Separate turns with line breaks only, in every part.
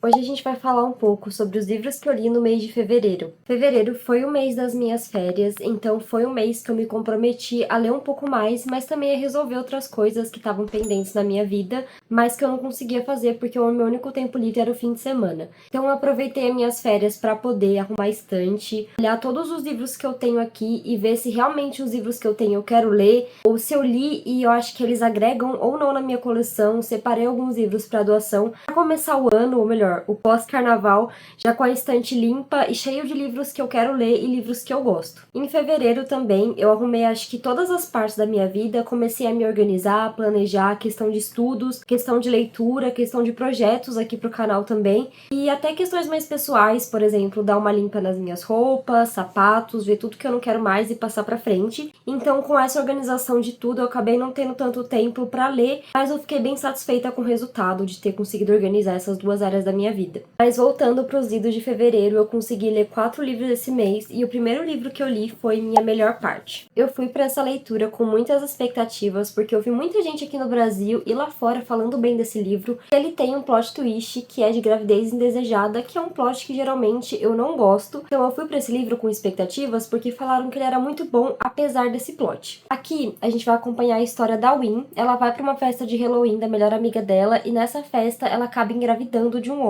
Hoje a gente vai falar um pouco sobre os livros que eu li no mês de fevereiro. Fevereiro foi o mês das minhas férias, então foi um mês que eu me comprometi a ler um pouco mais, mas também a resolver outras coisas que estavam pendentes na minha vida, mas que eu não conseguia fazer porque o meu único tempo livre era o fim de semana. Então eu aproveitei as minhas férias para poder arrumar a estante, olhar todos os livros que eu tenho aqui e ver se realmente os livros que eu tenho eu quero ler, ou se eu li e eu acho que eles agregam ou não na minha coleção. Separei alguns livros para doação para começar o ano, ou melhor, o pós-carnaval, já com a estante limpa e cheio de livros que eu quero ler e livros que eu gosto. Em fevereiro também, eu arrumei acho que todas as partes da minha vida, comecei a me organizar, planejar questão de estudos, questão de leitura, questão de projetos aqui pro canal também, e até questões mais pessoais, por exemplo, dar uma limpa nas minhas roupas, sapatos, ver tudo que eu não quero mais e passar pra frente. Então, com essa organização de tudo, eu acabei não tendo tanto tempo pra ler, mas eu fiquei bem satisfeita com o resultado de ter conseguido organizar essas duas áreas da minha vida. Mas voltando para os idos de fevereiro, eu consegui ler 4 livros esse mês e o primeiro livro que eu li foi Minha Melhor Parte. Eu fui para essa leitura com muitas expectativas porque eu vi muita gente aqui no Brasil e lá fora falando bem desse livro. Ele tem um plot twist que é de gravidez indesejada, que é um plot que geralmente eu não gosto. Então eu fui para esse livro com expectativas porque falaram que ele era muito bom apesar desse plot. Aqui a gente vai acompanhar a história da Win. Ela vai para uma festa de Halloween da melhor amiga dela e nessa festa ela acaba engravidando de um homem.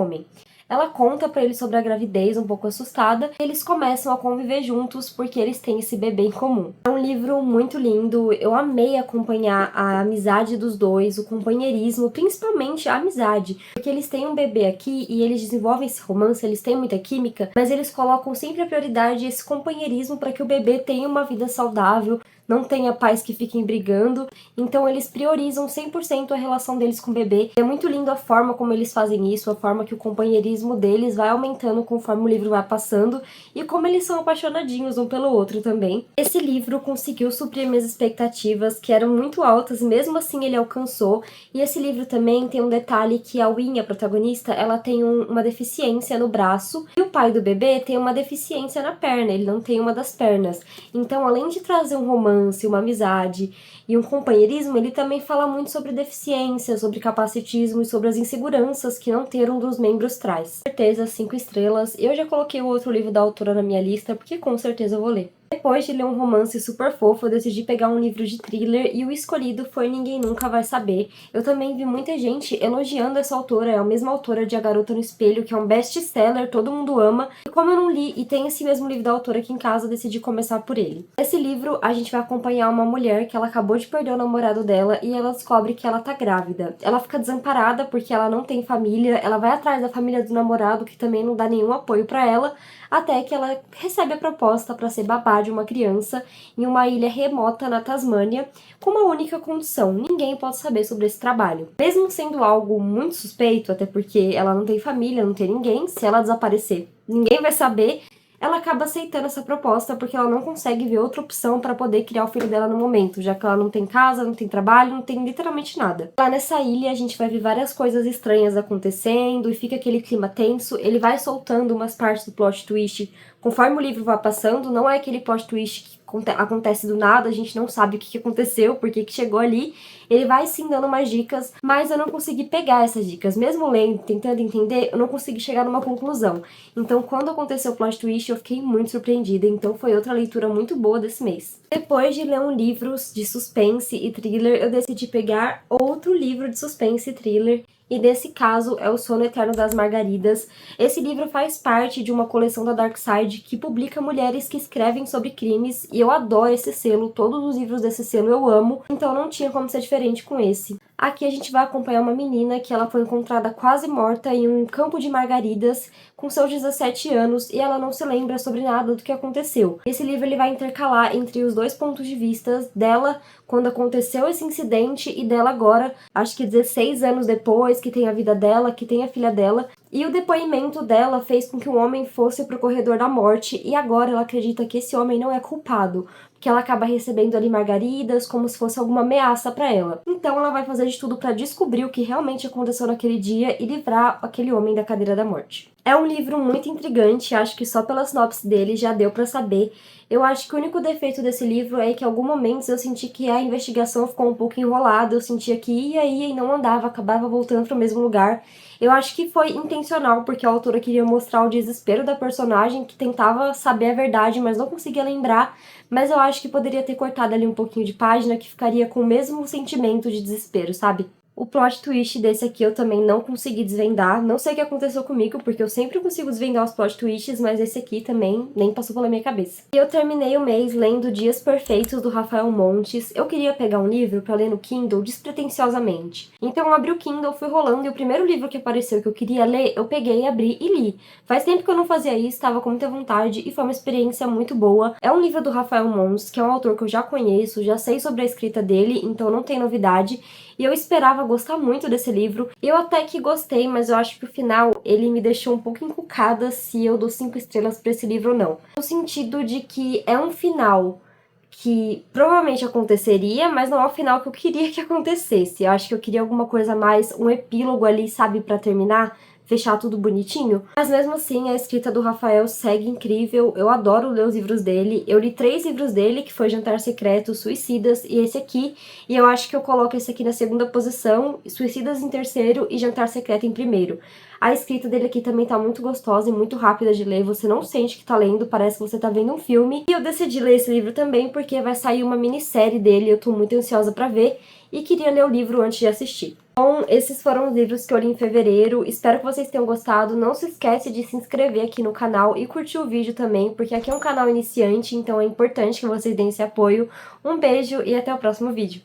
Ela conta pra ele sobre a gravidez, um pouco assustada, e eles começam a conviver juntos porque eles têm esse bebê em comum. É um livro muito lindo, eu amei acompanhar a amizade dos dois, o companheirismo, principalmente a amizade, porque eles têm um bebê aqui e eles desenvolvem esse romance, eles têm muita química, mas eles colocam sempre a prioridade esse companheirismo para que o bebê tenha uma vida saudável, não tenha pais que fiquem brigando, então eles priorizam 100% a relação deles com o bebê. É muito lindo a forma como eles fazem isso, a forma que o companheirismo deles vai aumentando conforme o livro vai passando e como eles são apaixonadinhos um pelo outro também. Esse livro conseguiu suprir minhas expectativas, que eram muito altas, mesmo assim ele alcançou. E esse livro também tem um detalhe que a Win, a protagonista, ela tem uma deficiência no braço e o pai do bebê tem uma deficiência na perna, ele não tem uma das pernas. Então, além de trazer um romance, uma amizade e um companheirismo, ele também fala muito sobre deficiência, sobre capacitismo e sobre as inseguranças que não ter um dos membros traz. Com certeza, 5 estrelas. Eu já coloquei o outro livro da autora na minha lista, porque com certeza eu vou ler. Depois de ler um romance super fofo, eu decidi pegar um livro de thriller e o escolhido foi Ninguém Nunca Vai Saber. Eu também vi muita gente elogiando essa autora, é a mesma autora de A Garota no Espelho, que é um best-seller, todo mundo ama. E como eu não li e tem esse mesmo livro da autora aqui em casa, eu decidi começar por ele. Nesse livro, a gente vai acompanhar uma mulher que ela acabou de perder o namorado dela e ela descobre que ela tá grávida. Ela fica desamparada porque ela não tem família, ela vai atrás da família do namorado, que também não dá nenhum apoio pra ela, até que ela recebe a proposta para ser babá de uma criança em uma ilha remota na Tasmânia, com uma única condição: ninguém pode saber sobre esse trabalho. Mesmo sendo algo muito suspeito, até porque ela não tem família, não tem ninguém, se ela desaparecer, ninguém vai saber. Ela acaba aceitando essa proposta porque ela não consegue ver outra opção para poder criar o filho dela no momento, já que ela não tem casa, não tem trabalho, não tem literalmente nada. Lá nessa ilha a gente vai ver várias coisas estranhas acontecendo e fica aquele clima tenso. Ele vai soltando umas partes do plot twist conforme o livro vai passando, não é aquele plot twist que acontece do nada, a gente não sabe o que aconteceu, por que chegou ali. Ele vai sim dando umas dicas, mas eu não consegui pegar essas dicas. Mesmo lendo, tentando entender, eu não consegui chegar numa conclusão. Então, quando aconteceu o plot twist, eu fiquei muito surpreendida, então foi outra leitura muito boa desse mês. Depois de ler um livro de suspense e thriller, eu decidi pegar outro livro de suspense e thriller, e nesse caso é O Sono Eterno das Margaridas. Esse livro faz parte de uma coleção da Dark Side que publica mulheres que escrevem sobre crimes, e eu adoro esse selo, todos os livros desse selo eu amo, então não tinha como ser diferente com esse. Aqui a gente vai acompanhar uma menina que ela foi encontrada quase morta em um campo de margaridas com seus 17 anos e ela não se lembra sobre nada do que aconteceu. Esse livro ele vai intercalar entre os dois pontos de vista dela quando aconteceu esse incidente e dela agora, acho que 16 anos depois, que tem a vida dela, que tem a filha dela. E o depoimento dela fez com que um homem fosse pro corredor da morte e agora ela acredita que esse homem não é culpado, porque ela acaba recebendo ali margaridas como se fosse alguma ameaça pra ela. Então ela vai fazer de tudo pra descobrir o que realmente aconteceu naquele dia e livrar aquele homem da cadeira da morte. É um livro muito intrigante, acho que só pela sinopse dele já deu pra saber. Eu acho que o único defeito desse livro é que em alguns momentos eu senti que a investigação ficou um pouco enrolada, eu sentia que ia e não andava, acabava voltando pro mesmo lugar. Eu acho que foi intencional, porque a autora queria mostrar o desespero da personagem, que tentava saber a verdade, mas não conseguia lembrar. Mas eu acho que poderia ter cortado ali um pouquinho de página, que ficaria com o mesmo sentimento de desespero, sabe? O plot twist desse aqui eu também não consegui desvendar. Não sei o que aconteceu comigo, porque eu sempre consigo desvendar os plot twists, mas esse aqui também nem passou pela minha cabeça. E eu terminei o mês lendo Dias Perfeitos, do Rafael Montes. Eu queria pegar um livro pra ler no Kindle despretensiosamente. Então eu abri o Kindle, fui rolando, e o primeiro livro que apareceu que eu queria ler, eu peguei, abri e li. Faz tempo que eu não fazia isso, estava com muita vontade e foi uma experiência muito boa. É um livro do Rafael Montes, que é um autor que eu já conheço, já sei sobre a escrita dele, então não tem novidade. E eu esperava gostar muito desse livro. Eu até que gostei, mas eu acho que o final, ele me deixou um pouco encucada se eu dou 5 estrelas pra esse livro ou não. No sentido de que é um final que provavelmente aconteceria, mas não é o final que eu queria que acontecesse. Eu acho que eu queria alguma coisa mais, um epílogo ali, sabe, pra terminar, fechar tudo bonitinho. Mas mesmo assim, a escrita do Rafael segue incrível, eu adoro ler os livros dele. Eu li 3 livros dele, que foi Jantar Secreto, Suicidas e esse aqui, e eu acho que eu coloco esse aqui na segunda posição, Suicidas em terceiro e Jantar Secreto em primeiro. A escrita dele aqui também tá muito gostosa e muito rápida de ler, você não sente que tá lendo, parece que você tá vendo um filme. E eu decidi ler esse livro também porque vai sair uma minissérie dele, eu tô muito ansiosa pra ver, e queria ler o livro antes de assistir. Então, esses foram os livros que eu li em fevereiro, espero que vocês tenham gostado, não se esquece de se inscrever aqui no canal e curtir o vídeo também, porque aqui é um canal iniciante, então é importante que vocês deem esse apoio. Um beijo e até o próximo vídeo.